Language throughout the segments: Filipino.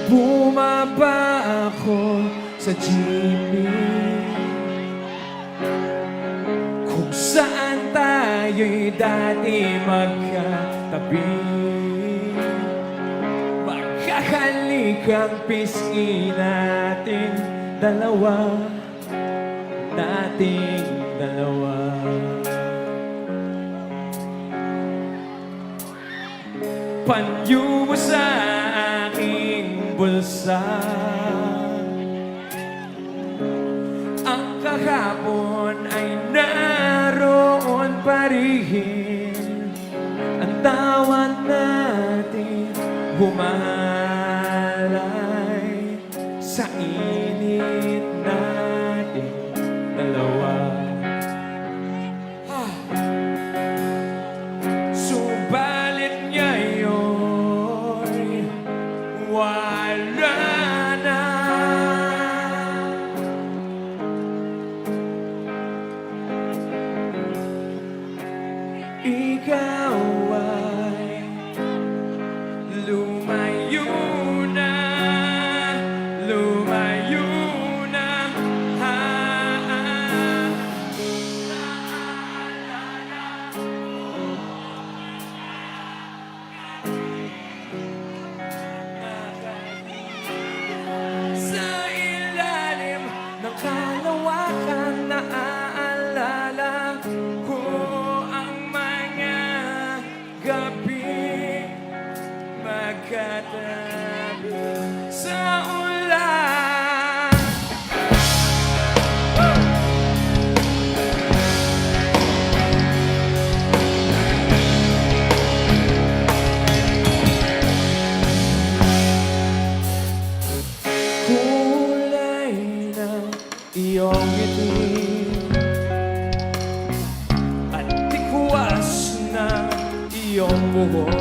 Bumaba ako sa jeepney kung saan tayo'y dati magkatabi. Magkakalikang pisngi nating dalawa, nating dalawa. Panyo mo sa aking bulsa, ang kahapon ay naroon pa rin. Ang tawa natin humahalay sa init natin dalawa. Subalit ngayon wala na. Ikaw ay lumayo na, lumayo na. Sa ilalim ng kalawakan, naaalala ko ang mga gabi magkatabi sa ulan. Kulay ng iyong ngiti at tikwas ng iyong buhok,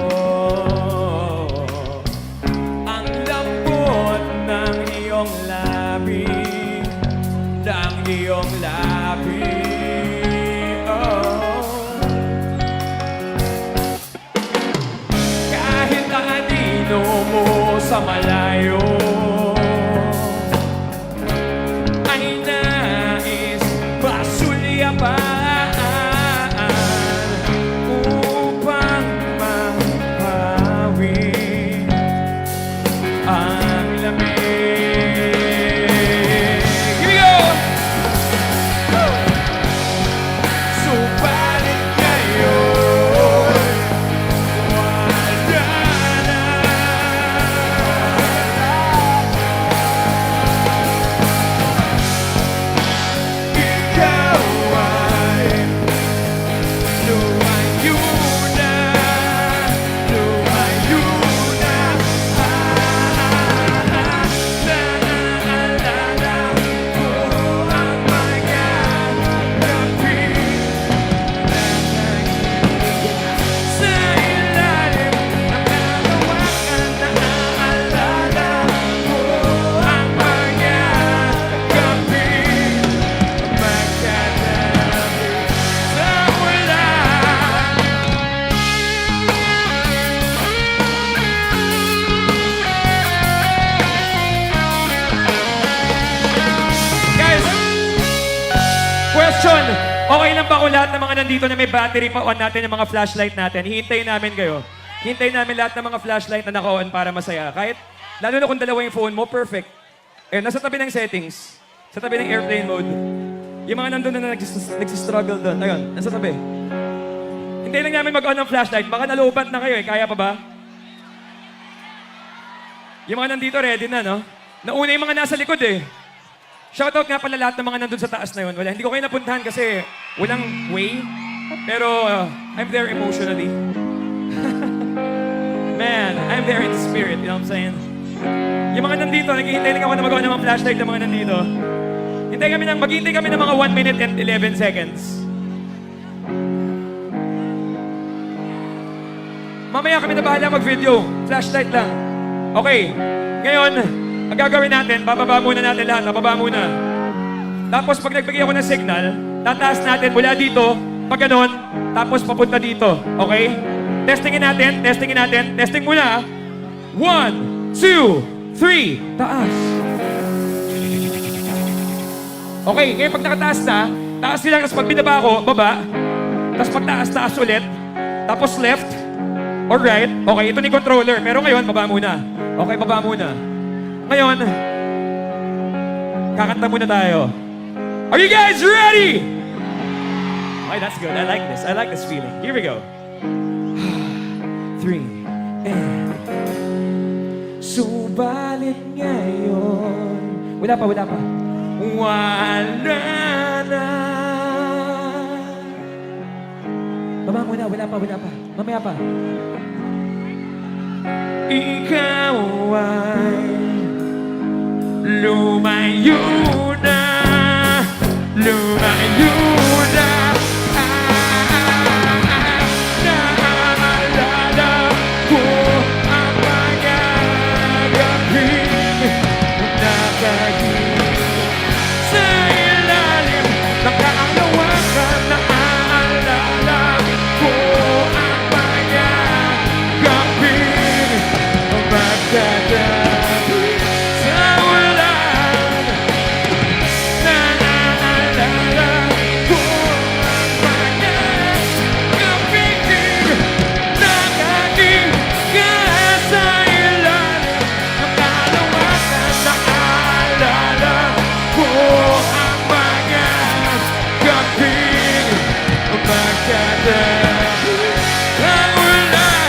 ang lambot ng iyong labi, ng iyong labi. Oh. Kahit ang anino mo sa malayo ay nais pasulyapan upang mapawi ang lamig. Here we go! Subalit ngayon wala na. Ikaw ay lumayo na, lumayo na. Naalala ko ang mga gabi na nagiging sa ilalim ng kalawakan. Naalala ko ang mga gabi magkatabi sa ulan. Guys, question. Okay lang ba kung lahat ng mga nandito na may battery pa on natin yung mga flashlight natin? Hihintayin namin kayo. Hintayin namin lahat ng mga flashlight na naka-on para masaya. Kahit, lalo na kung dalawa yung phone mo, perfect. Eh, nasa tabi ng settings. Sa tabi ng airplane mode. Yung mga nandun na nagsistruggle doon. Ayun, nasa tabi. Hintayin lang namin mag-on ng flashlight. Baka naloobat na kayo eh. Kaya pa ba? Yung mga nandito ready na, no? Nauna yung mga nasa likod eh. Shoutout nga pala lahat ng mga nandun sa taas na yun. Wala, hindi ko kayo napuntahan kasi walang way. Pero I'm there emotionally. Man, I'm there in spirit. You know what I'm saying? Yung mga nandito, naghihintay lang ako na magawa ng mga flashlight ng mga nandito. Maghihintay kami ng mga 1 minute and 11 seconds. Mamaya kami na bahala mag-video. Flashlight lang. Okay. Ngayon, ang gagawin natin, bababa muna natin lahat. Bababa muna. Tapos pag nagbigay ako ng signal, tataas natin mula dito, pag ganon, tapos papunta dito. Okay? Testingin natin. Testing muna. 1, 2, 3, taas. Okay, ngayon pag nakataas na, taas nila, tapos pag binaba ako, baba. Tapos pag taas, taas ulit. Tapos left or right. Okay, ito ni controller. Pero ngayon, baba muna. Okay, baba muna. Ngayon, kakanta muna tayo. Are you guys ready? Okay, that's good. I like this. I like this feeling. Here we go. 3, and... Subalit ngayon... Wala pa, wala pa. Wala na. Baba muna, wala pa, wala pa. Mamaya pa. Ikaw ay lumayo na. Lumayo na. Naalala ko ang mga gabing nakagising sa ilalim ng kaalawakan. Naalala ko ang mga gabing magdadabi sa ulan. Naalala ko ang mga gabing nakagising sa ilalim ng kaalawakan. Naalala ko ang mga gabing magdadabi sa ulan.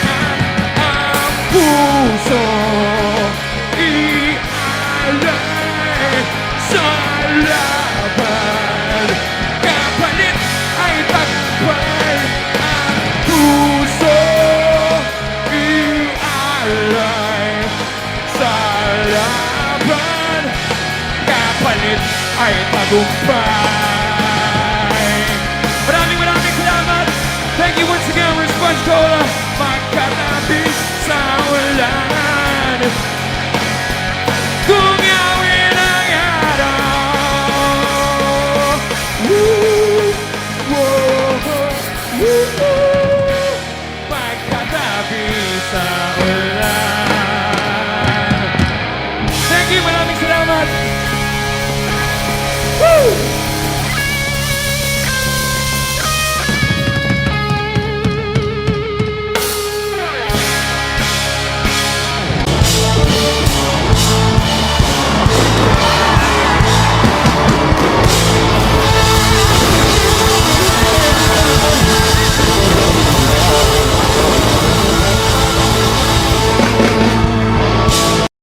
Ang puso ialay sa laban. Kapalit ay tagumpay. Ang puso ialay sa laban. Kapalit ay tagumpay. Maraming salamat. Thank you once again, we're Sponge Cola.